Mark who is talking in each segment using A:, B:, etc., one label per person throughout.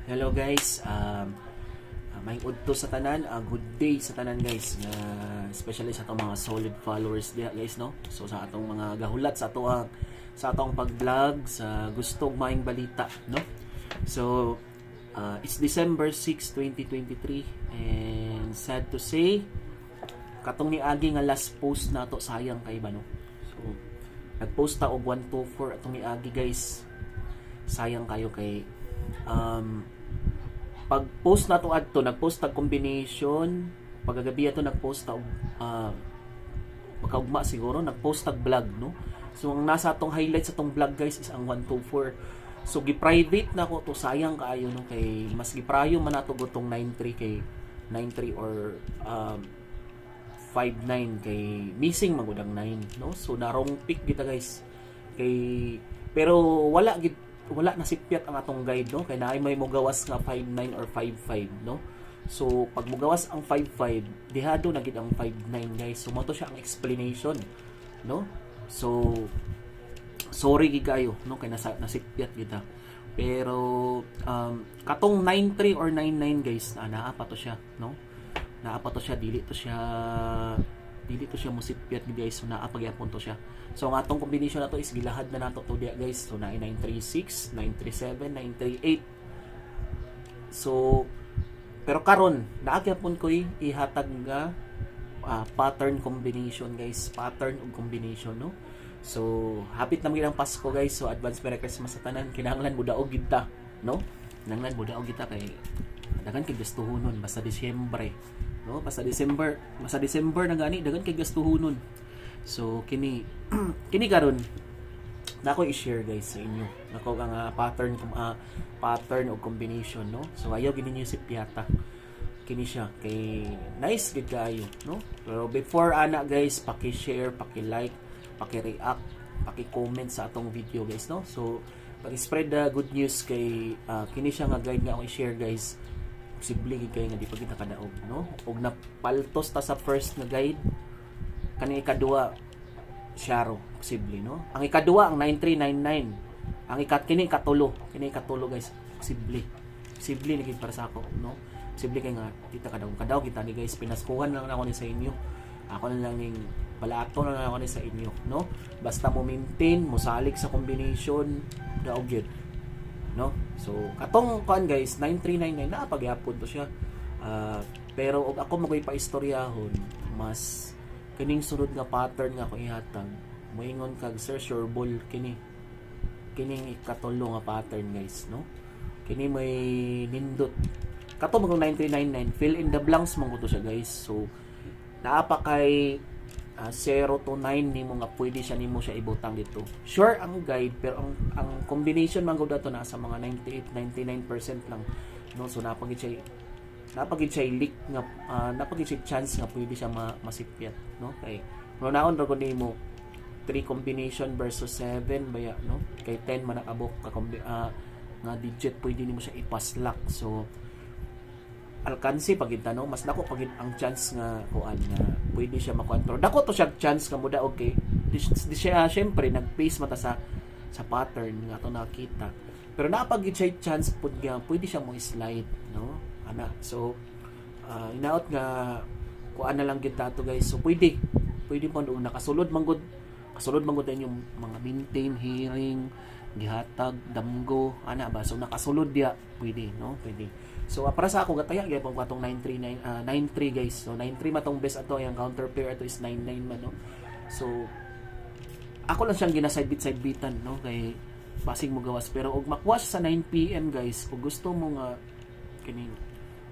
A: Hello guys. May udto sa tanan, good day sa tanan guys. Especially sa atong mga solid followers diha guys, no. So sa atong mga gahulat sa atong pag-vlog sa gustong maing balita, no. So it's December 6, 2023 and sad to say katong niagi nga last post nato sayang kay ba, no. So nag-post ta og 124 atong niagi guys. Sayang kayo kay pag post na to adto nag-post tag combination pagagabi ato nag-post ta pagkaugma siguro nag-post tag vlog, no. So ang nasa atong highlights sa atong vlog guys is ang 124. So gi-private na ko to, sayang kaayo, no, kay mas giprayo man nato gutong 93 kay 93 or 59 kay missing magudang 9, no. So na wrong pick kita guys kay pero wala nasipyat ang atong guide, no, kay naay may mogawas nga 59 or 55, no. So pag mogawas ang 55 dihado na gid ang 59 guys. So mo to siya ang explanation, no. So sorry gid kayo, no, kay nasipyat kita. Pero katong 93 or 99 guys naa pa to siya, no. Naa pa to siya, dili to siya musipyat gid guys. So naa pagyapon to siya. So ang atong combination na to is gilahad na nato to diya guys. So na 936, 937, 938. So pero karon naagyapon ko ihatag nga pattern combination guys, pattern ug combination, no. So hapit na gyud ang Pasko guys. So advance Merry Christmas sa tanan. Kinahanglan mo daog gid ta, no. Kinahanglan mo daog gid ta kay daghan kay gastuhonon basta Disyembre, no. Basta December na gani daghan kay gastuhonon. So kini karon nako i-share guys sa inyo nako ang pattern o combination, no. So ayaw gini niyo si piyata kini siya kay nice gid kaayo, no. Pero before ana guys, paki-share, paki-like, paki-react, paki-comment sa atong video guys, no. So pag-spread the good news kay kini siya nga guide nga akong i-share guys. Posible gid kay nga di pa kita kadaog, no. Og napaltos ta sa first nga guide kani ikadua syaro posible, no. Ang ikadua ang 9399, ang kini katulo guys posible ni gid para sa ako, no. Posible kay nga kita kadaog kita ni guys. Pinaskuhan lang ako ni sa inyo, ako na lang ning balato na lang ako ni sa inyo, no. Basta mo maintain mo salig sa combination daog gyud, no. So katong kan guys 9399 na pagyapon to siya. Pero og ako magoy pa istoryahon mas kining sunod nga pattern nga ako ihatag moingon kag sir sureball kining ikatulo nga pattern guys, no. Kini may nindot kato mag 9399 fill in the blanks man ko to siya guys. So naa pa kay 0 to 9 nimo nga pwede siya nimo siya ibutang dito. Sure ang guide pero ang combination man gud dato nasa mga 98-99% lang, no. So napagid siya leak nga napagid siya chance nga pwede siya masipyat, no. Kay naon ra gud nimo 3 combination versus 7 baya, no. Kay 10 man nakabok ka nga digit pwede nimo siya ipaslak. So alkansi pagid no, mas dako pagid ang chance nga kuan nga pwede siya makontrol. Dako to siya chance nga muda okay. Di siya syempre nag-base mata sa pattern nga to nakita. Pero napagid siya chance pud nga pwede siya mo slide, no. Ana. So inaot nga kuan na lang gid tato guys. So pwede pa doon kasulod man gud yung mga maintain hearing gihatag damgo ana ba. So nakasulod dia pwede, no, pwede. So para sa ako gataya gyud pang atong 93 guys. So 93 matong best ato, yung counter pair ato is 99 man, no. So ako lang siyang side bitan, no, kay basig mo gawas. Pero og makuha siya sa 9 PM guys, kung gusto mo nga kining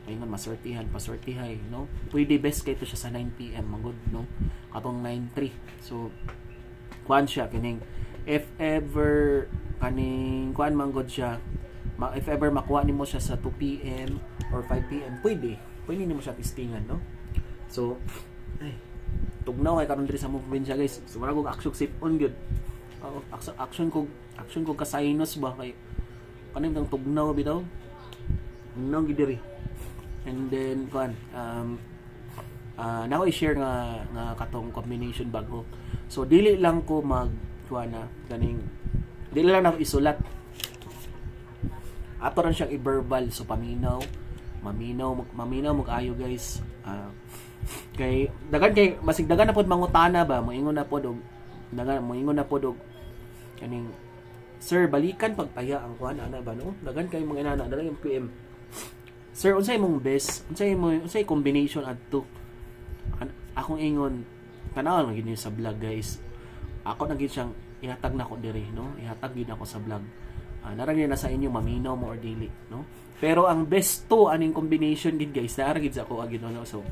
A: ayun pasortihay, no, pwede best kay to siya sa 9 PM magud, no, katong 93. So kuan siya kining if ever kaning kuan manggod siya if ever makuha nimo siya sa 2 PM or 5 PM pwede nimo siya testingan, no. So tugnaw kay karon diri sa mo probinsya guys. So wala kog action sip on gyud. Action ko ka sinus ba kay kaning tang tugnaw bitaw nang gidiri. And then kuan now i-share nga katong combination bago. So dili lang ko mag kuan na ganing dili lang na isulat ato ran siyang i-verbal, so maminaw mag-ayo guys. Kay dagan kay masig dagan na pod mangutana ba, moingon na pod og kaning sir balikan pagtaya ang kuan ana ba no, dagan kay mga inana dagan yung PM, sir unsay imong best, unsay combination adto. Akong ingon tanaw man gid sa vlog guys, ako na gid siyang ihatag na ko diri no, ihatag gid ako sa vlog. Naragyan na sa inyo maminaw mo or dili no, pero ang best to aning combination gid guys, naragid sa ako agid no. So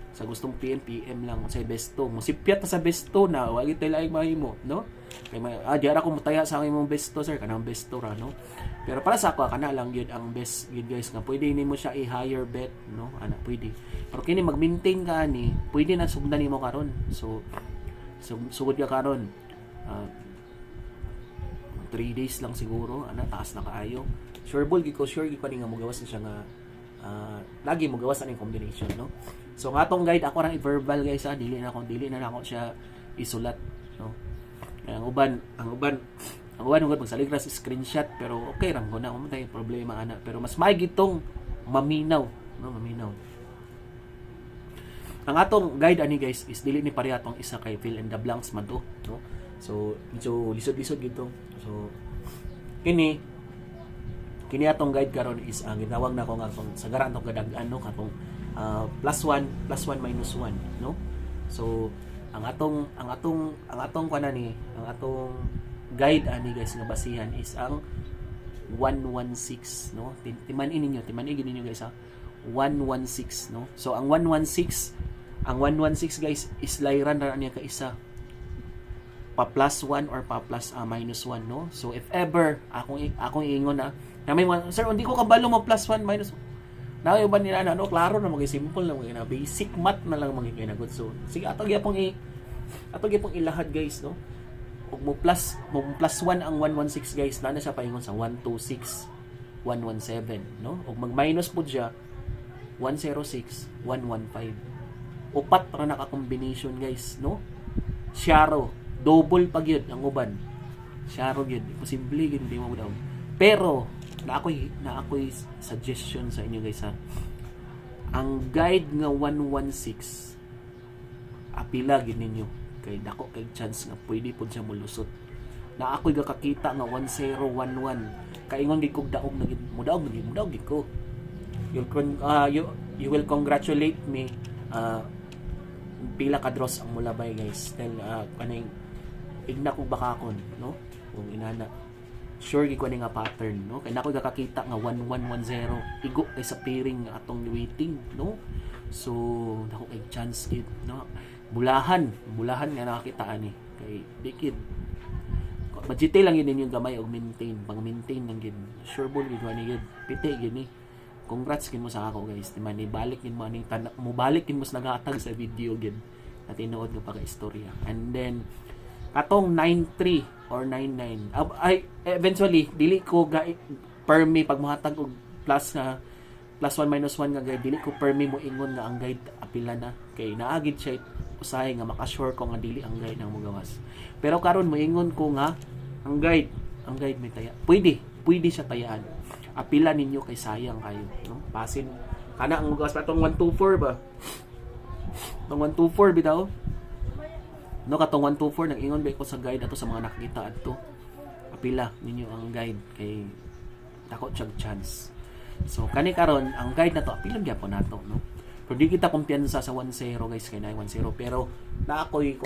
A: sa gustong PM lang sa best to, musipyat sa best to na wagi tay laing mahimo no, kay diara ko mutaya sa imong best to sir, kanang best to ra no. Pero para sa ako kana lang gyud ang best gyud guys, nga pwede nimo siya i-higher bet no, ana pwede. Pero kini mag-maintain ka ani, pwede na sugdan nimo karon. So sugod ka karon 3 days lang siguro ana, taas na kaayo. Sure gid ko nga mogawas na siya nga lagi mogawas aning combination no. So nga tong guide ako rang i-verbal guys, dili na ako siya isulat no. Ang uban ugod magsaligras screenshot, pero okay ra ko na tay problema ana, pero mas may gitong maminaw no, maminaw. Ang atong guide ani guys is dili ni pareha tong isa kay fill in the blanks man to no. So medyo lisod gito. So kini atong guide karon is ang gitawag na ko nga sagaran tong kadag-an no, katong +1 minus 1 no. So ang atong kanani, ang atong guide ani guys nga basihan is ang 116 no. Timan-in ninyo guys 116 no. So ang 116 guys is layran ra niya ka isa pa +1 or pa minus 1 no. So if ever akong ingon na may sir hindi ko kabalo mo +1 minus 1 na yung ba nila ano, klaro na simple na mga basic math na lang mga kinagot. So sige atog gyapong ilahad guys no. Ug mo plus 1 ang 116 guys, na siya paingon sa 126 117 no. Ug mag minus pud siya 106 115. Upat ra naka combination guys no. Syaro double pag yun ang uban. Syaro gyud posible gyud di mo daw. Pero na ako'y suggestion sa inyo guys ha. Ang guide nga 116 apila gid ninyo kay dako kay chance nga pwede pud siya mulusot. Na ako'y gakakita nga 1011 kaingon gid kog daog na gid mudaog gid ko. You will congratulate me pila ka draws ang mulabay guys. Then kaning igna kog bakakon no, kung inana sure gid ko nga pattern no, kay nako gakakita nga 1110 igo kay sa pairing nga atong waiting no. So nako kay chance gid no, bulahan nga nakakita ani kay dikid budget lang yun ninyo gamay og maintain lang gid, sure ball gid ani gid piti gid ni. Congrats gid mo sa ako guys, di man ibalik gid mo aning mo balik gid mo sa nagahatag sa video gid na tinuod nga pagka-istorya. And then katong 93 or 99 ay eventually dili ko permi pag mohatag og plus 1 minus 1 nga guide, dili ko permi mo ingon nga ang guide apila na kay naagid siya usahay nga makasure ko nga dili ang guide ang mogawas. Pero karon mo ingon ko nga ang guide may taya, pwede siya tayaan, apila ninyo kay sayang kayo no. Pasin kana ang mogawas pa tong 124 ba, tong 124 bitaw no, katong 124 nag-ingon ba ko sa guide ato sa mga nakita adto, apila ninyo ang guide kay dako siyang chance. So kani karon ang guide na to apila gyapon nato no. Pero di kita kumpiyansa sa 10 guys kay 910, pero na ako'y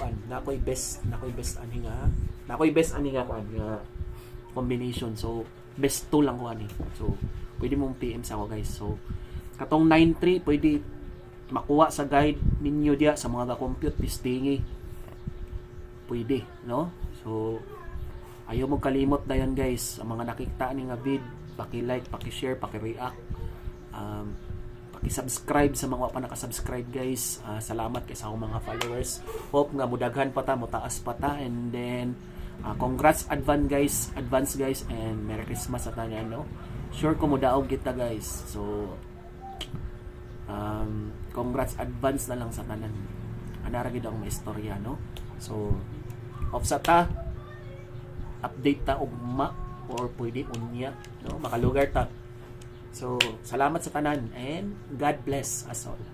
A: best ani nga kuan nga combination. So best 2 lang ko ani. So pwede mong PM sa ako guys. So katong 93 pwede makuha sa guide ninyo diya sa mga ga-compute pistingi. Pwede, no? So ayaw mo kalimot na yan guys. Ang mga nakita ni nga vid, paki-like, paki-share, paki-react, paki-subscribe sa mga pa naka-subscribe guys. Salamat kay sa akong mga followers. Hope nga mudaghan pa ta, mutaas pa ta. And then congrats advance guys, and Merry Christmas sa tanan no. Sure ko mudaog kita guys. So congrats advance na lang sa tanan. Anara gid ang maistorya no. So off sa ta, update ta ugma or pwede unya no, makalugar ta So salamat sa tanan and God bless us all.